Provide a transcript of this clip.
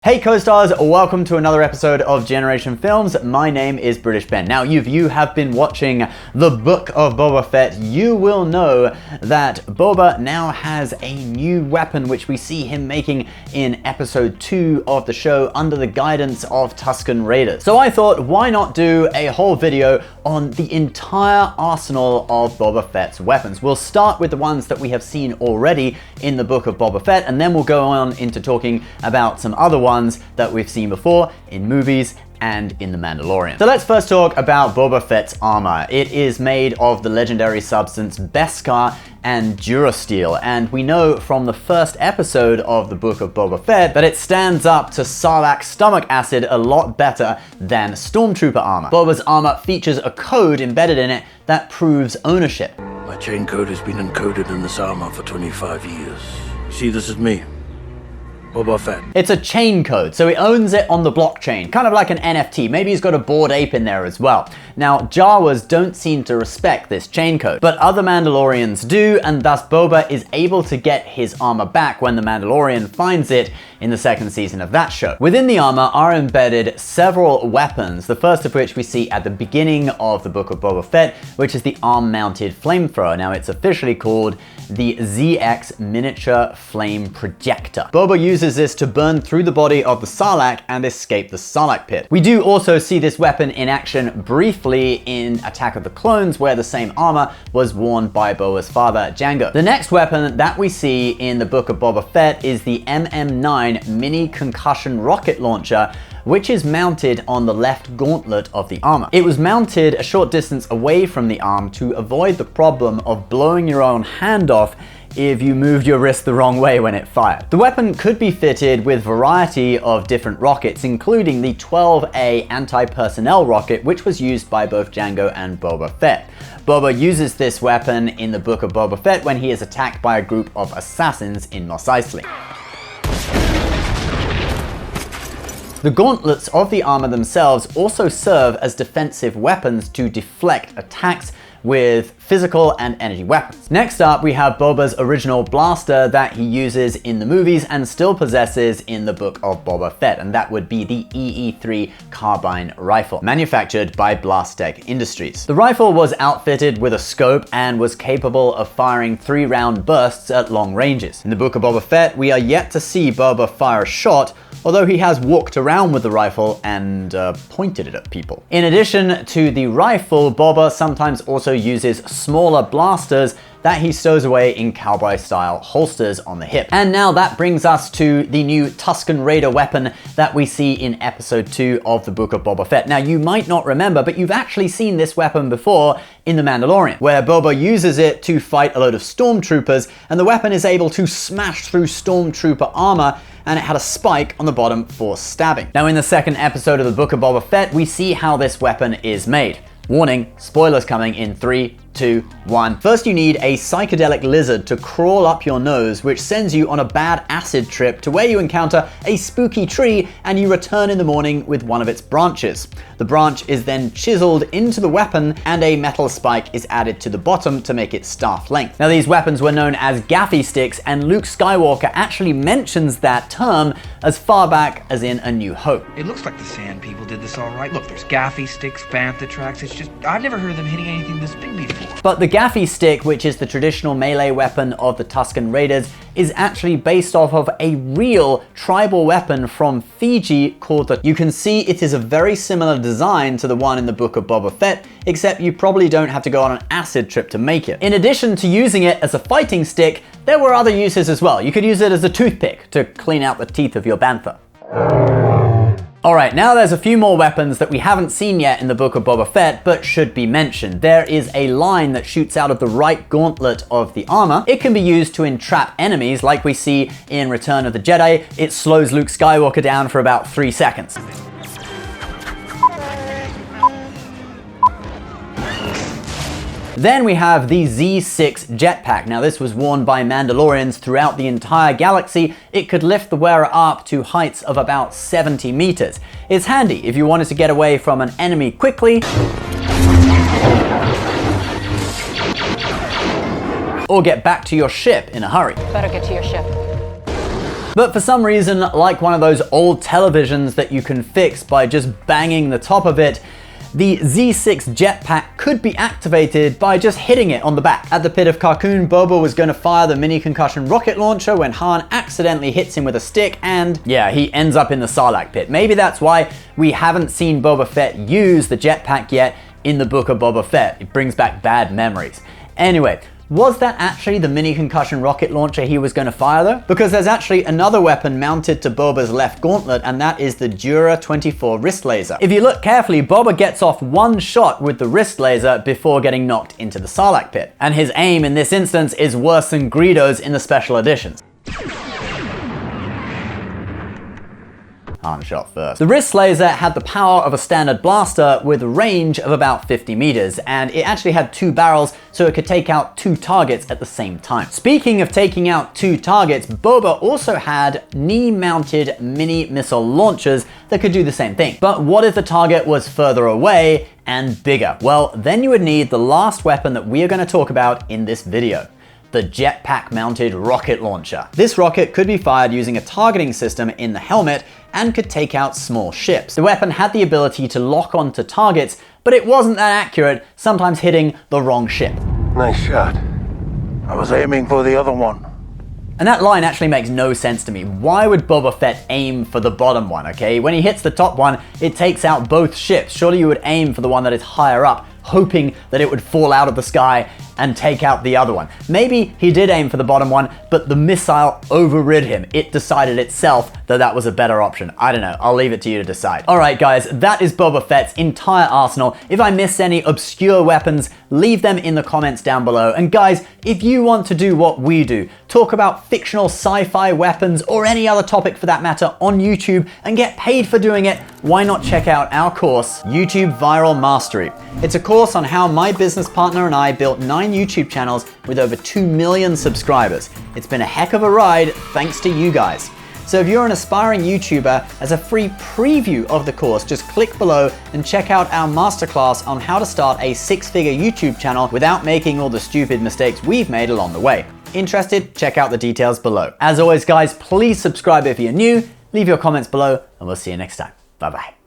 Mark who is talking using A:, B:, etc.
A: Hey co-stars, welcome to another episode of Generation Films. My name is British Ben. Now, if you have been watching the Book of Boba Fett, you will know that Boba now has a new weapon which we see him making in episode 2 of the show under the guidance of Tusken Raiders. So I thought, why not do a whole video on the entire arsenal of Boba Fett's weapons. We'll start with the ones that we have seen already in the Book of Boba Fett, and then we'll go on into talking about some other ones that we've seen before in movies and in The Mandalorian. So let's first talk about Boba Fett's armor. It is made of the legendary substance Beskar and Durasteel, and we know from the first episode of the Book of Boba Fett that it stands up to Sarlacc stomach acid a lot better than Stormtrooper armor. Boba's armor features a code embedded in it that proves ownership.
B: My chain code has been encoded in this armor for 25 years. See, this is me, Boba Fett.
A: It's a chain code, so he owns it on the blockchain, kind of like an NFT. Maybe he's got a Bored Ape in there as well. Now, Jawas don't seem to respect this chain code, but other Mandalorians do, and thus Boba is able to get his armor back when the Mandalorian finds it in the second season of that show. Within the armor are embedded several weapons, the first of which we see at the beginning of the Book of Boba Fett, which is the arm-mounted flamethrower. Now, it's officially called the ZX Miniature Flame Projector. Boba uses this to burn through the body of the Sarlacc and escape the Sarlacc pit. We do also see this weapon in action briefly in Attack of the Clones, where the same armor was worn by Boba's father, Jango. The next weapon that we see in the Book of Boba Fett is the MM9 Mini Concussion Rocket Launcher, which is mounted on the left gauntlet of the armor. It was mounted a short distance away from the arm to avoid the problem of blowing your own hand off if you moved your wrist the wrong way when it fired. The weapon could be fitted with a variety of different rockets, including the 12A anti-personnel rocket, which was used by both Jango and Boba Fett. Boba uses this weapon in the Book of Boba Fett when he is attacked by a group of assassins in Mos Eisley. The gauntlets of the armor themselves also serve as defensive weapons to deflect attacks with physical and energy weapons. Next up, we have Boba's original blaster that he uses in the movies and still possesses in the Book of Boba Fett, and that would be the EE3 carbine rifle, manufactured by Blastech Industries. The rifle was outfitted with a scope and was capable of firing 3-round bursts at long ranges. In the Book of Boba Fett, we are yet to see Boba fire a shot, although he has walked around with the rifle and pointed it at people. In addition to the rifle, Boba sometimes also uses smaller blasters that he stows away in cowboy-style holsters on the hip. And now that brings us to the new Tusken Raider weapon that we see in episode 2 of the Book of Boba Fett. Now, you might not remember, but you've actually seen this weapon before in The Mandalorian, where Boba uses it to fight a load of stormtroopers, and the weapon is able to smash through stormtrooper armor, and it had a spike on the bottom for stabbing. Now, in the second episode of the Book of Boba Fett, we see how this weapon is made. Warning, spoilers coming in 3, 2, 1. First, you need a psychedelic lizard to crawl up your nose, which sends you on a bad acid trip to where you encounter a spooky tree and you return in the morning with one of its branches. The branch is then chiseled into the weapon and a metal spike is added to the bottom to make it staff length. Now, these weapons were known as gaffy sticks, and Luke Skywalker actually mentions that term as far back as in A New Hope.
C: It looks like the Sand People did this all right. Look, there's gaffy sticks, bantha tracks. It's just, I've never heard them hitting anything this big before.
A: But the gaffy stick, which is the traditional melee weapon of the Tusken Raiders, is actually based off of a real tribal weapon from Fiji called the... You can see it is a very similar design to the one in the Book of Boba Fett, except you probably don't have to go on an acid trip to make it. In addition to using it as a fighting stick, there were other uses as well. You could use it as a toothpick to clean out the teeth of your bantha. Alright, now there's a few more weapons that we haven't seen yet in the Book of Boba Fett, but should be mentioned. There is a line that shoots out of the right gauntlet of the armor. It can be used to entrap enemies, like we see in Return of the Jedi. It slows Luke Skywalker down for about 3 seconds. Then we have the Z6 Jetpack. Now, this was worn by Mandalorians throughout the entire galaxy. It could lift the wearer up to heights of about 70 meters. It's handy if you wanted to get away from an enemy quickly, or get back to your ship in a hurry.
D: Better get to your ship.
A: But for some reason, like one of those old televisions that you can fix by just banging the top of it, the Z6 jetpack could be activated by just hitting it on the back. At the pit of Carkoon, Boba was going to fire the mini concussion rocket launcher when Han accidentally hits him with a stick, and yeah, he ends up in the Sarlacc pit. Maybe that's why we haven't seen Boba Fett use the jetpack yet in the book of Boba Fett. It brings back bad memories. Anyway, was that actually the mini concussion rocket launcher he was going to fire though? Because there's actually another weapon mounted to Boba's left gauntlet, and that is the Dura 24 wrist laser. If you look carefully, Boba gets off one shot with the wrist laser before getting knocked into the Sarlacc pit. And his aim in this instance is worse than Greedo's in the special editions. Han shot first. The wrist laser had the power of a standard blaster with a range of about 50 meters, and it actually had 2 barrels, so it could take out 2 targets at the same time. Speaking of taking out 2 targets, Boba also had knee-mounted mini missile launchers that could do the same thing. But what if the target was further away and bigger? Well, then you would need the last weapon that we are going to talk about in this video: the jetpack mounted rocket launcher. This rocket could be fired using a targeting system in the helmet and could take out small ships. The weapon had the ability to lock onto targets, but it wasn't that accurate, sometimes hitting the wrong ship.
B: Nice shot. I was aiming for the other one.
A: And that line actually makes no sense to me. Why would Boba Fett aim for the bottom one, okay? When he hits the top one, it takes out both ships. Surely you would aim for the one that is higher up, hoping that it would fall out of the sky and take out the other one. Maybe he did aim for the bottom one, but the missile overrid him. It decided itself that that was a better option. I don't know, I'll leave it to you to decide. All right guys, that is Boba Fett's entire arsenal. If I miss any obscure weapons, leave them in the comments down below. And guys, if you want to do what we do, talk about fictional sci-fi weapons or any other topic for that matter on YouTube and get paid for doing it, why not check out our course, YouTube Viral Mastery. It's a course on how my business partner and I built 9 YouTube channels with over 2 million subscribers. It's been a heck of a ride thanks to you guys. So if you're an aspiring YouTuber, as a free preview of the course, just click below and check out our masterclass on how to start a 6-figure YouTube channel without making all the stupid mistakes we've made along the way. Interested? Check out the details below. As always guys, please subscribe if you're new, leave your comments below, and we'll see you next time. Bye bye.